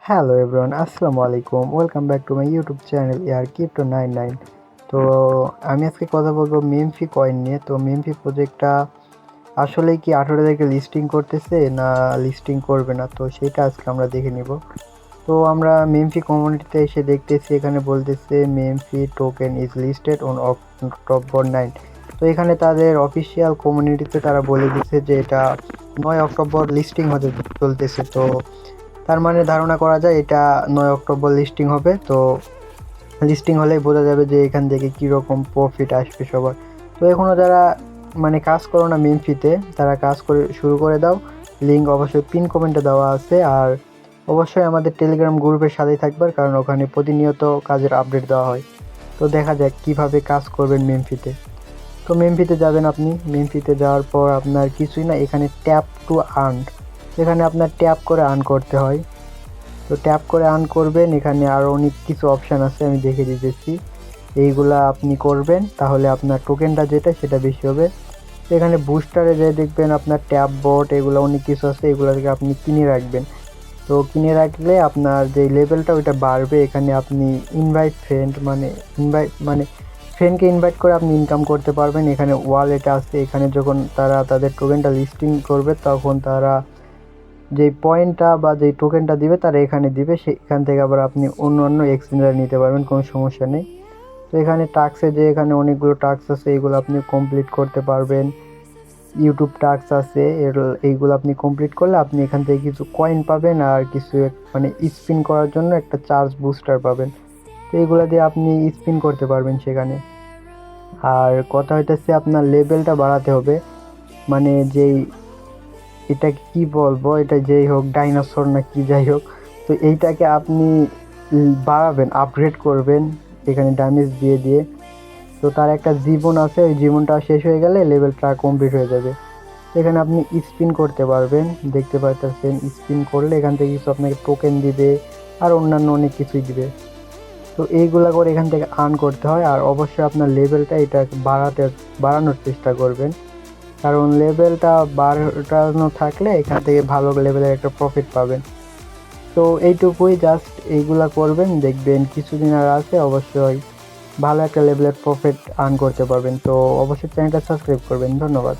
Hello everyone, আসসালামু আলাইকুম। Welcome back to my YouTube channel ইয়ার ক্রিপ্টো99। তো আমি আজকে কথা বলবো মেমফি কয়েন নিয়ে। তো মেমফি প্রজেক্টটা আসলেই কি 18 তারিখে লিস্টিং করতেছে না লিস্টিং করবে না, তো সেটা আজকে আমরা দেখে নিব। তো আমরা মেমফি কমিউনিটিতে এসে দেখতেছি, এখানে বলতেছে MemeFi token is listed on October 9। তো এখানে তাদের অফিসিয়াল কমিউনিটিতে তারা বলে দিচ্ছে যে এটা 9 অক্টোবর লিস্টিং হতে চলতেছে। তো তার মানে ধারণা করা যায় এটা 9 অক্টোবর লিস্টিং হবে। তো লিস্টিং হলেই বোঝা যাবে যে এখান থেকে কীরকম প্রফিট আসবে সবার। তো এখনও যারা কাজ করো না মেমফিতে, তারা কাজ করে শুরু করে দাও। লিঙ্ক অবশ্যই পিন কমেন্টে দেওয়া আছে। আর অবশ্যই আমাদের টেলিগ্রাম গ্রুপের সাথেই থাকবার, কারণ ওখানে প্রতিনিয়ত কাজের আপডেট দেওয়া হয়। তো দেখা যাক কীভাবে কাজ করবেন মেমফিতে। তো মেমফিতে যাবেন আপনি। মেমফিতে যাওয়ার পর আপনার কিছুই না, এখানে ট্যাপ টু আর্ন, এখানে আপনার ট্যাপ করে আর্ন করতে হয়। তো ট্যাপ করে আর্ন করবেন। এখানে আরও অনেক কিছু অপশান আছে, আমি দেখে দিতেছি। এইগুলা আপনি করবেন, তাহলে আপনার টোকেনটা যেটা সেটা বেশি হবে। এখানে বুস্টারে যে দেখবেন আপনার ট্যাপ বট, এগুলো অনেক কিছু আছে, এগুলো থেকে আপনি কিনে রাখবেন। তো কিনে রাখলে আপনার যে লেভেলটা ওইটা বাড়বে। এখানে আপনি ইনভাইট ফ্রেন্ড ফ্রেন্ডকে ইনভাইট করে আপনি ইনকাম করতে পারবেন। এখানে ওয়ালেট আছে, এখানে যখন তারা তাদের টোকেনটা লিস্টিং করবে তখন তারা যেই পয়েন্টটা বা যেই টোকেনটা দিবে তারা এখানে দিবে, সেখান থেকে আবার আপনি অন্য অন্য এক্সচেঞ্জারে নিতে পারবেন, কোনো সমস্যা নেই। তো এখানে টাস্কে যে এখানে অনেকগুলো টাস্ক আছে, এইগুলো আপনি কমপ্লিট করতে পারবেন। ইউটিউব টাস্ক আছে, এইগুলো আপনি কমপ্লিট করলে আপনি এখান থেকে কিছু কয়েন পাবেন আর কিছু স্পিন করার জন্য একটা চার্জ বুস্টার পাবেন। তো এইগুলো দিয়ে আপনি স্পিন করতে পারবেন সেখানে। আর কথা হইতেছে আপনার লেভেলটা বাড়াতে হবে, যেই এটাকে কি বলবো, এটা যেই হোক ডাইনোসর না কি যাই হোক, তো এইটাকে আপনি বাড়াবেন, আপগ্রেড করবেন এখানে ড্যামেজ দিয়ে দিয়ে। তো তার একটা জীবন আছে, ওই জীবনটা শেষ হয়ে গেলে লেভেলটা কমপ্লিট হয়ে যাবে। এখানে আপনি স্পিন করতে পারবেন, দেখতে পাচ্ছেন। স্পিন করলে এখান থেকে কিছু আপনাকে টোকেন দিবে আর অন্যান্য অনেক কিছুই দিবে। তো এইগুলা করে এখান থেকে আর্ন করতে হয়। আর অবশ্যই আপনার লেভেলটা এটা বাড়ানোর চেষ্টা করবেন, কারণ লেভেলটা বাড়ানো থাকলে এখান থেকে ভালো লেভেলের একটা প্রফিট পাবেন। তো এইটুকুই, জাস্ট এইগুলা করবেন, দেখবেন কিছুদিন আর আছে, অবশ্যই ভালো একটা লেভেলের প্রফিট আর্ন করতে পারবেন। তো অবশ্যই চ্যানেলটা সাবস্ক্রাইব করবেন। ধন্যবাদ।